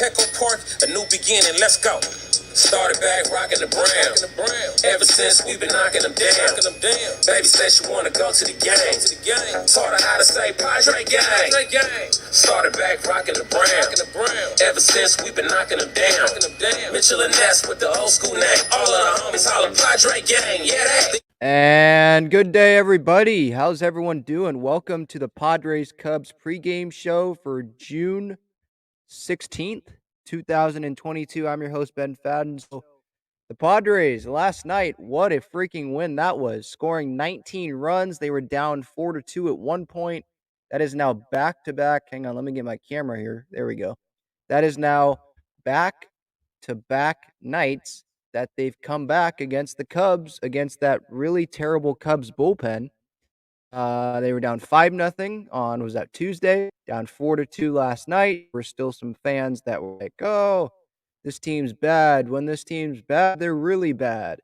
Petco Park, a new beginning, let's go. Started back rocking the brown. Ever since we've been knocking them down. Baby said she wanna go to the game. Taught her how to say Padre gang. Started back rocking the brown. Ever since we've been knocking them down. Mitchell and Ness with the old school name. All of the homies holler Padre gang. Yeah, they. And good day, everybody. How's everyone doing? Welcome to the Padres Cubs pregame show for June 16th, 2022. I'm your host, Ben Fadden. So, the Padres last night, what a freaking win that was. Scoring 19 runs. They were down 4-2 at one point. That is now back to back. Hang on, let me get my camera here. There we go. That is now back to back nights that they've come back against the Cubs, against that really terrible Cubs bullpen. They were down 5-0 on, was that Tuesday? Down 4-2 last night. There were still some fans that were like, oh, this team's bad. When this team's bad, they're really bad.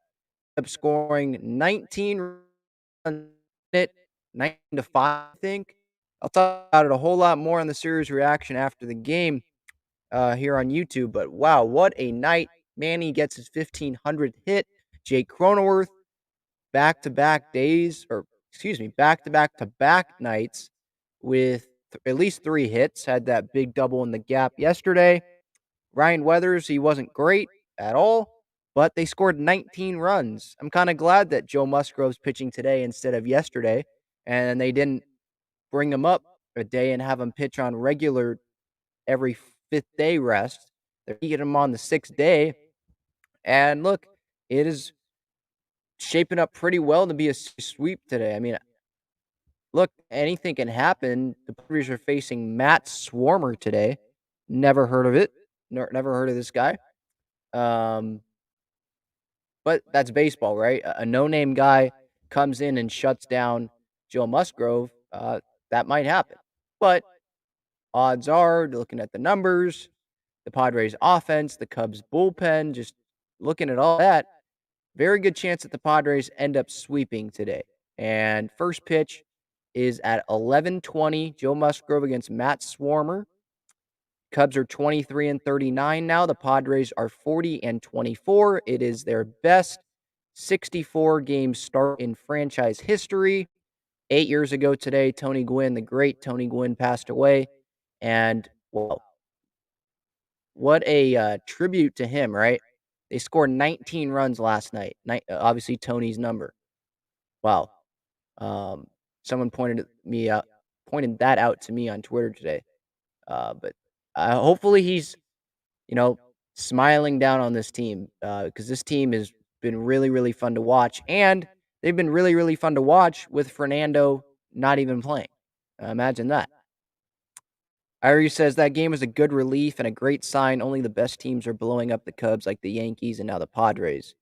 Up scoring 19 runs, 9-5, I think. I'll talk about it a whole lot more on the series reaction after the game here on YouTube. But wow, what a night. Manny gets his 1500th hit. Jake Cronenworth, back-to-back days, or excuse me, back-to-back nights with at least 3 hits. Had that big double in the gap yesterday. Ryan Weathers, he wasn't great at all, but they scored 19 runs. I'm kind of glad that Joe Musgrove's pitching today instead of yesterday, and they didn't bring him up a day and have him pitch on regular every 5th day rest. They're getting him on the 6th day. And look, it is shaping up pretty well to be a sweep today. I mean, look, anything can happen. The Padres are facing Matt Swarmer today. Never heard of it. Never heard of this guy. But that's baseball, right? A no-name guy comes in and shuts down Joe Musgrove. That might happen. But odds are, looking at the numbers, the Padres offense, the Cubs bullpen, just looking at all that, very good chance that the Padres end up sweeping today. And first pitch is at 11:20. Joe Musgrove against Matt Swarmer. Cubs are 23-39 now. The Padres are 40-24. It is their best 64-game start in franchise history. 8 years ago today, Tony Gwynn, the great Tony Gwynn, passed away. And, well, what a tribute to him, right? They scored 19 runs last night. Obviously, Tony's number. Wow. Someone pointed that out to me on Twitter today. But hopefully he's, smiling down on this team because this team has been really, really fun to watch. And they've been really, really fun to watch with Fernando not even playing. Imagine that. Irie says that game was a good relief and a great sign. Only the best teams are blowing up the Cubs like the Yankees and now the Padres.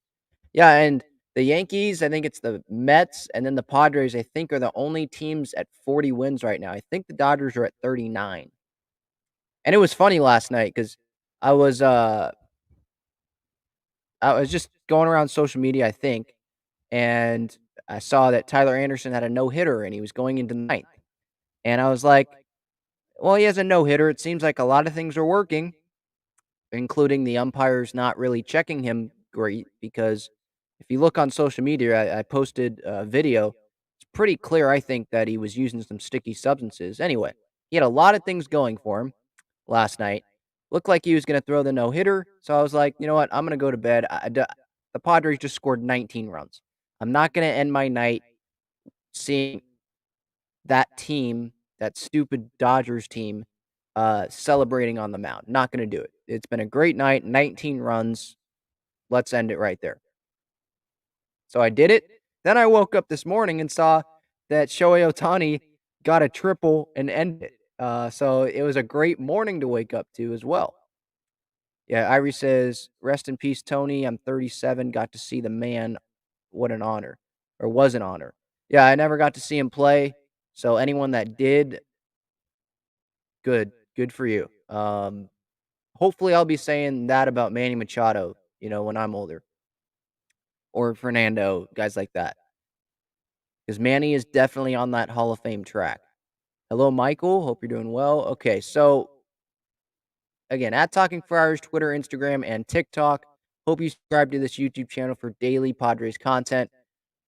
Yeah, and the Yankees, I think it's the Mets, and then the Padres, I think, are the only teams at 40 wins right now. I think the Dodgers are at 39. And it was funny last night because I was just going around social media, I think, and I saw that Tyler Anderson had a no-hitter and he was going into the ninth. And I was like, well, he has a no-hitter. It seems like a lot of things are working, including the umpires not really checking him great because if you look on social media, I posted a video. It's pretty clear, I think, that he was using some sticky substances. Anyway, he had a lot of things going for him last night. Looked like he was going to throw the no-hitter, so I was like, you know what, I'm going to go to bed. The Padres just scored 19 runs. I'm not going to end my night seeing that team, that stupid Dodgers team, celebrating on the mound. Not going to do it. It's been a great night, 19 runs. Let's end it right there. So I did it. Then I woke up this morning and saw that Shohei Ohtani got a triple and ended it. So it was a great morning to wake up to as well. Yeah, Irie says, rest in peace, Tony. I'm 37. Got to see the man. What an honor. Or was an honor. Yeah, I never got to see him play. So anyone that did, good. Good for you. Hopefully I'll be saying that about Manny Machado, when I'm older. Or Fernando, guys like that. Because Manny is definitely on that Hall of Fame track. Hello, Michael. Hope you're doing well. Okay, so Again, at Talking Friars, Twitter, Instagram, and TikTok. Hope you subscribe to this YouTube channel for daily Padres content.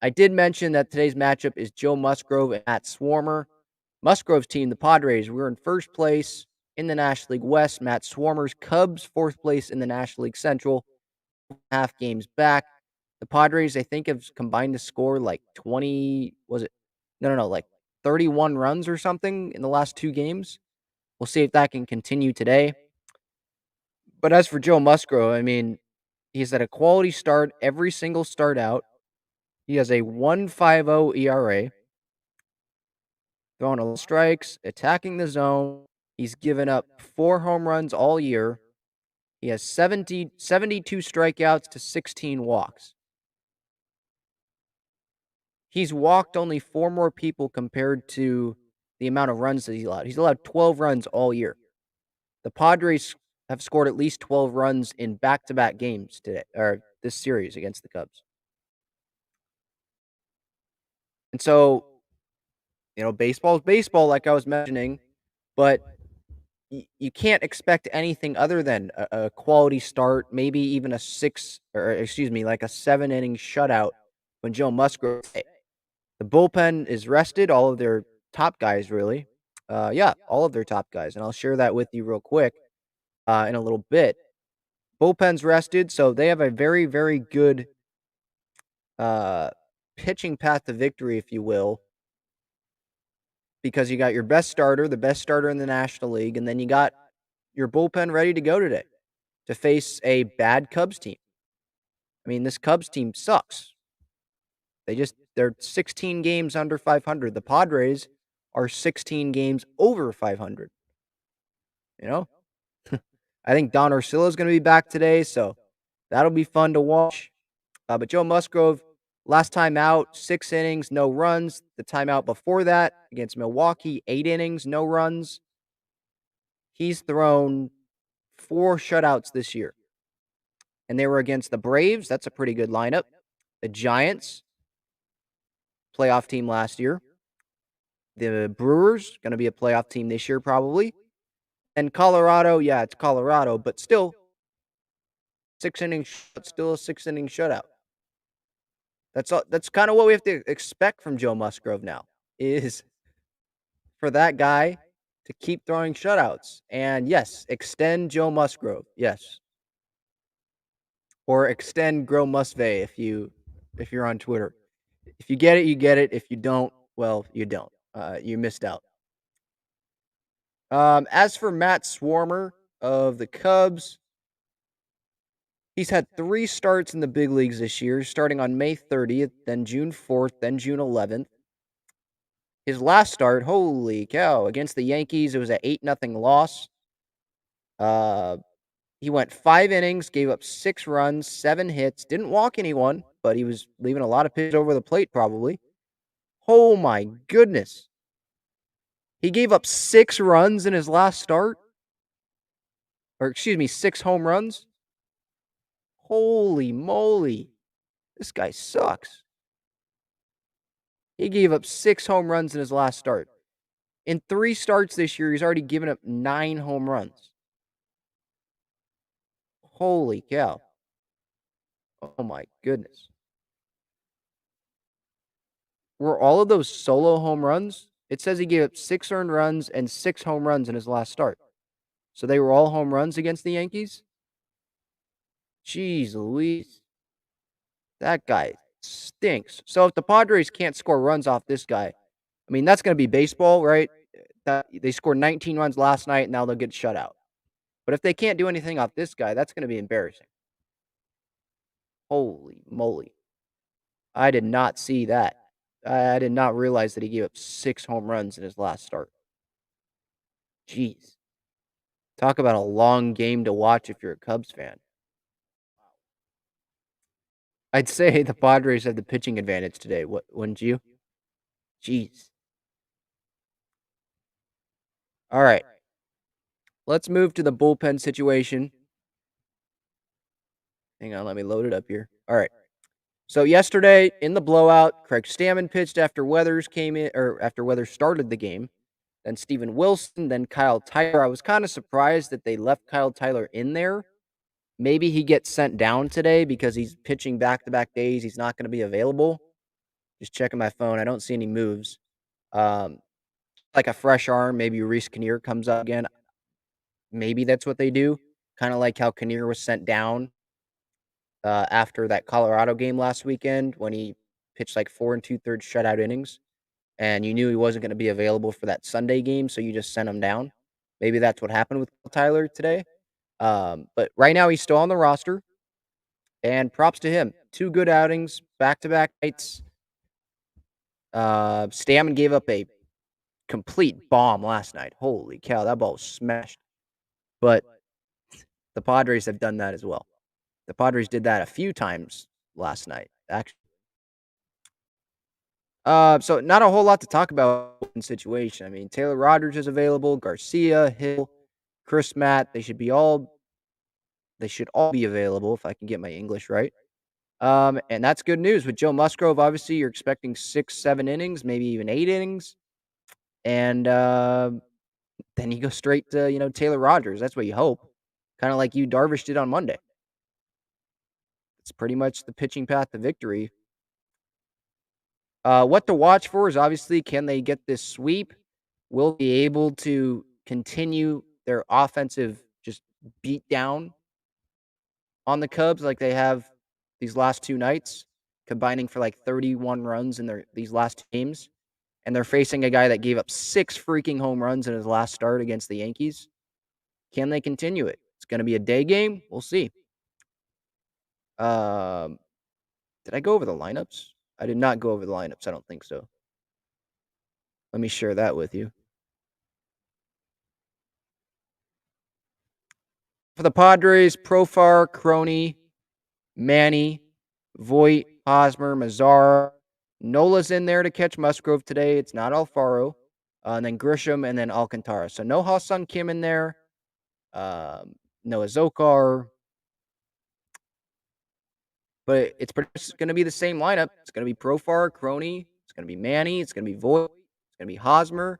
I did mention that today's matchup is Joe Musgrove and Matt Swarmer. Musgrove's team, the Padres, we're in first place in the National League West. Matt Swarmer's Cubs, fourth place in the National League Central, half games back. The Padres, I think, have combined to score like 20, was it? No, like 31 runs or something in the last two games. We'll see if that can continue today. But as for Joe Musgrove, I mean, he's at a quality start every single start out. He has a 1.50 ERA, throwing a lot of strikes, attacking the zone. He's given up 4 home runs all year. He has 72 strikeouts to 16 walks. He's walked only 4 more people compared to the amount of runs that he's allowed. He's allowed 12 runs all year. The Padres have scored at least 12 runs in back-to-back games today, or this series against the Cubs. And so, baseball is baseball, like I was mentioning, but you can't expect anything other than a quality start, maybe even a 7-inning shutout when Joe Musgrove. The bullpen is rested, all of their top guys, really. All of their top guys, and I'll share that with you real quick in a little bit. Bullpen's rested, so they have a very, very good pitching path to victory, if you will, because you got your best starter, the best starter in the National League, and then you got your bullpen ready to go today to face a bad Cubs team. I mean, this Cubs team sucks. They're 16 games under 500. The Padres are 16 games over 500. You know? I think Don Orsillo is going to be back today, so that'll be fun to watch. But Joe Musgrove, last time out, 6 innings, no runs. The timeout before that against Milwaukee, 8 innings, no runs. He's thrown 4 shutouts this year. And they were against the Braves. That's a pretty good lineup. The Giants, playoff team last year. The Brewers, going to be a playoff team this year probably. And Colorado, yeah, it's Colorado, but still, 6-inning shutout, still a 6-inning shutout. That's kind of what we have to expect from Joe Musgrove now, is for that guy to keep throwing shutouts. And yes, extend Joe Musgrove, yes. Or extend Grow Musve if you're on Twitter. If you get it, you get it. If you don't, well, you don't. You missed out. As for Matt Swarmer of the Cubs, he's had 3 starts in the big leagues this year, starting on May 30th, then June 4th, then June 11th. His last start, holy cow, against the Yankees, it was an 8-0 loss. He went 5 innings, gave up 6 runs, 7 hits, didn't walk anyone, but he was leaving a lot of pitches over the plate probably. Oh my goodness. He gave up 6 runs in his last start. Or, 6 home runs. Holy moly. This guy sucks. He gave up 6 home runs in his last start. In 3 starts this year, he's already given up 9 home runs. Holy cow. Oh my goodness. Were all of those solo home runs? It says he gave up 6 earned runs and 6 home runs in his last start. So they were all home runs against the Yankees? Jeez Louise. That guy stinks. So if the Padres can't score runs off this guy, I mean, that's going to be baseball, right? They scored 19 runs last night, and now they'll get shut out. But if they can't do anything off this guy, that's going to be embarrassing. Holy moly. I did not see that. I did not realize that he gave up 6 home runs in his last start. Jeez. Talk about a long game to watch if you're a Cubs fan. I'd say the Padres have the pitching advantage today, wouldn't you? Jeez. All right. Let's move to the bullpen situation. Hang on, let me load it up here. All right. So yesterday in the blowout, Craig Stammen pitched after Weathers came in, or after Weathers started the game. then Steven Wilson, then Kyle Tyler. I was kind of surprised that they left Kyle Tyler in there. Maybe he gets sent down today because he's pitching back-to-back days. He's not going to be available. Just checking my phone. I don't see any moves. Like a fresh arm, maybe Reese Kinnear comes up again. Maybe that's what they do. Kind of like how Kinnear was sent down after that Colorado game last weekend when he pitched like 4 2/3 shutout innings, and you knew he wasn't going to be available for that Sunday game, so you just sent him down. Maybe that's what happened with Tyler today. But right now he's still on the roster, and props to him. 2 good outings, back-to-back nights. Stammen gave up a complete bomb last night. Holy cow, that ball was smashed. But the Padres have done that as well. The Padres did that a few times last night, actually. So not a whole lot to talk about in situation. I mean, Taylor Rogers is available, Garcia, Hill, Chris Matt. They should all be available if I can get my English right. And that's good news. With Joe Musgrove, obviously, you're expecting 6, 7 innings, maybe even 8 innings. And then you go straight to, Taylor Rogers. That's what you hope. Kind of like you Darvish did on Monday. It's pretty much the pitching path to victory. What to watch for is obviously, can they get this sweep? Will they be able to continue their offensive just beat down on the Cubs like they have these last 2 nights, combining for like 31 runs in these last 2 games, and they're facing a guy that gave up 6 freaking home runs in his last start against the Yankees. Can they continue it? It's going to be a day game. We'll see. Did I go over the lineups? I did not go over the lineups. I don't think so. Let me share that with you. For the Padres, Profar, Crony, Manny, Voit, Hosmer, Mazzara. Nola's in there to catch Musgrove today. It's not Alfaro. And then Grisham and then Alcantara. So no Ha-Sung Kim in there. No Azokar. But it's going to be the same lineup. It's going to be Profar, Crony. It's going to be Manny. It's going to be Voit. It's going to be Hosmer.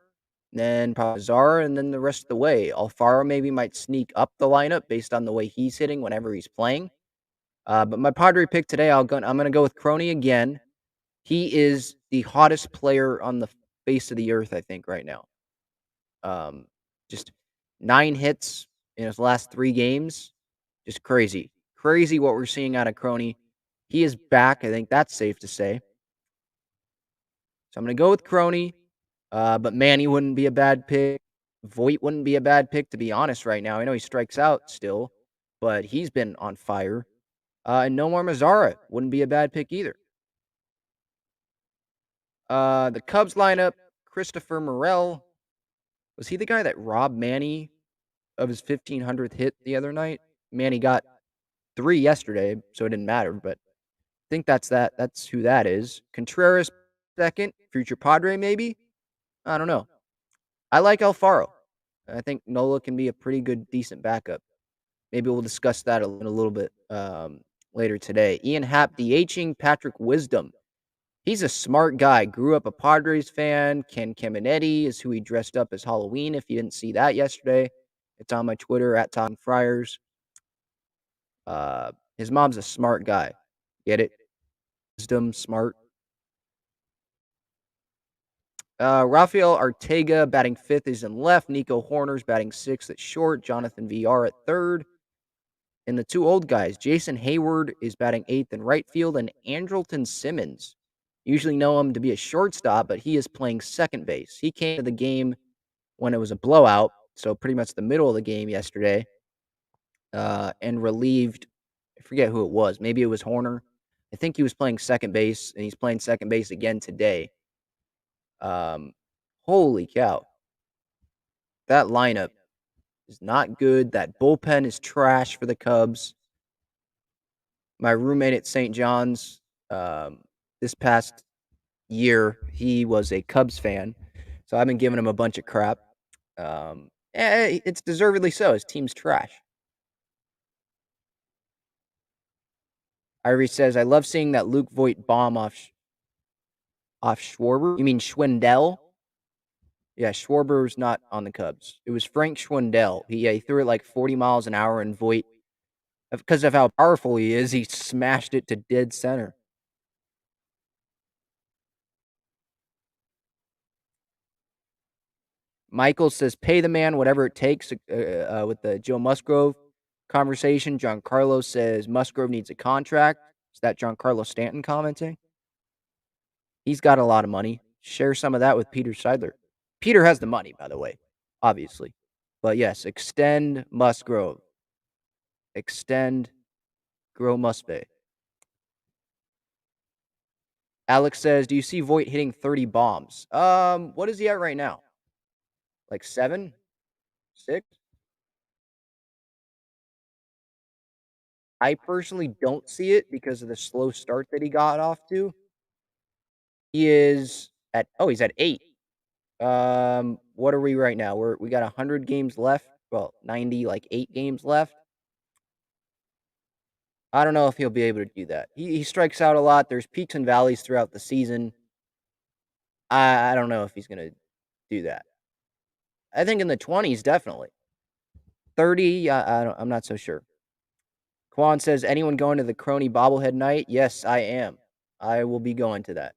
Then probably Zara, and then the rest of the way. Alfaro maybe might sneak up the lineup based on the way he's hitting whenever he's playing. But my Padre pick today, I'm going to go with Crony again. He is the hottest player on the face of the earth, I think, right now. Just 9 hits in his last 3 games. Just crazy. Crazy what we're seeing out of Crony. He is back. I think that's safe to say. So I'm going to go with Crony. But Manny wouldn't be a bad pick. Voit wouldn't be a bad pick, to be honest, right now. I know he strikes out still, but he's been on fire. And Nomar Mazara wouldn't be a bad pick either. The Cubs lineup, Christopher Morel. Was he the guy that robbed Manny of his 1,500th hit the other night? Manny got 3 yesterday, so it didn't matter, but I think that's that. That's who that is. Contreras second, future Padre maybe? I don't know. I like Alfaro. I think Nola can be a pretty good, decent backup. Maybe we'll discuss that in a little bit later today. Ian Happ DHing Patrick Wisdom. He's a smart guy. Grew up a Padres fan. Ken Caminetti is who he dressed up as Halloween. If you didn't see that yesterday, it's on my Twitter at Talking Friars. His mom's a smart guy. Get it? Wisdom, smart. Rafael Arteaga batting 5th is in left. Nico Horner's batting 6th at short. Jonathan VR at 3rd. And the 2 old guys, Jason Hayward is batting 8th in right field, and Andrelton Simmons. Usually know him to be a shortstop, but he is playing second base. He came to the game when it was a blowout, so pretty much the middle of the game yesterday, and relieved, I forget who it was. Maybe it was Horner. I think he was playing second base, and he's playing second base again today. Holy cow. That lineup is not good. That bullpen is trash for the Cubs. My roommate at St. John's this past year, he was a Cubs fan, so I've been giving him a bunch of crap. It's deservedly so. His team's trash. Irie says, I love seeing that Luke Voit bomb off Schwarber. You mean Schwindel? Yeah, Schwarber's not on the Cubs. It was Frank Schwindel. He threw it like 40 miles an hour, and Voit, because of how powerful he is, he smashed it to dead center. Michael says, "Pay the man whatever it takes." With the Joe Musgrove conversation, Giancarlo says Musgrove needs a contract. Is that Giancarlo Stanton commenting? He's got a lot of money. Share some of that with Peter Seidler. Peter has the money, by the way, obviously. But yes, extend Musgrove. Extend Grow Muspe. Alex says, "Do you see Voit hitting 30 bombs?" What is he at right now? Like 7? 6? I personally don't see it because of the slow start that he got off to. He is at he's at 8. What are we right now? We got 100 games left. Well, 90, like 8 games left. I don't know if he'll be able to do that. He strikes out a lot. There's peaks and valleys throughout the season. I don't know if he's gonna do that. I think in the 20s, definitely. 30, I'm not so sure. Quan says, "Anyone going to the Crony bobblehead night?" Yes, I am. I will be going to that.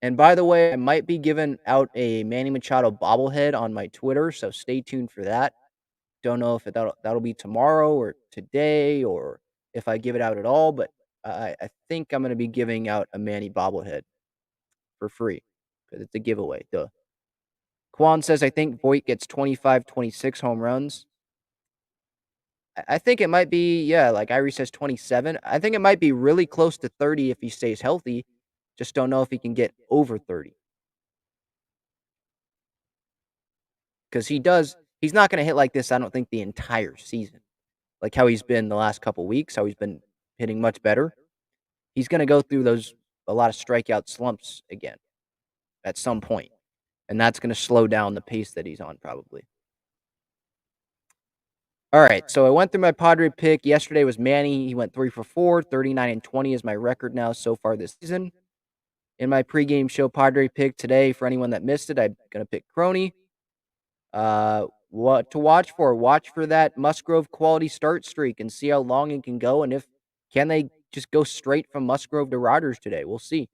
And by the way, I might be giving out a Manny Machado bobblehead on my Twitter, so stay tuned for that. Don't know if that'll be tomorrow or today, or if I give it out at all, but I think I'm gonna be giving out a Manny bobblehead for free because it's a giveaway. Duh. Quan says, "I think Voit gets 25, 26 home runs." I think it might be, yeah, like Irie says, 27. I think it might be really close to 30 if he stays healthy. Just don't know if he can get over 30. Because he's not going to hit like this, I don't think, the entire season. Like how he's been the last couple weeks, how he's been hitting much better. He's going to go through a lot of strikeout slumps again at some point. And that's going to slow down the pace that he's on, probably. All right, so I went through my Padre pick. Yesterday was Manny. He went 3 for 4. 39 and 20 is my record now so far this season. In my pregame show Padre pick today, for anyone that missed it, I'm going to pick Crony. What to watch for? Watch for that Musgrove quality start streak and see how long it can go, and if can they just go straight from Musgrove to Rodgers today. We'll see.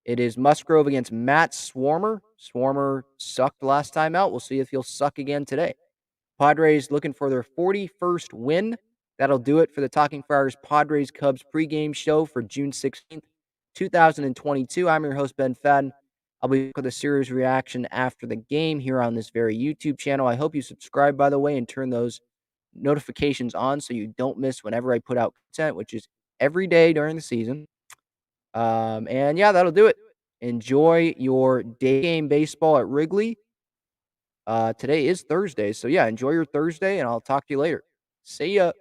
It is Musgrove against Matt Swarmer. Swarmer sucked last time out. We'll see if he'll suck again today. Padres looking for their 41st win. That'll do it for the Talking Friars Padres Cubs pregame show for June 16th, 2022. I'm your host, Ben Fadden. I'll be back with a series reaction after the game here on this very YouTube channel. I hope you subscribe, by the way, and turn those notifications on so you don't miss whenever I put out content, which is every day during the season. And yeah, that'll do it. Enjoy your day game baseball at Wrigley. Today is Thursday, so yeah, enjoy your Thursday, and I'll talk to you later. See ya.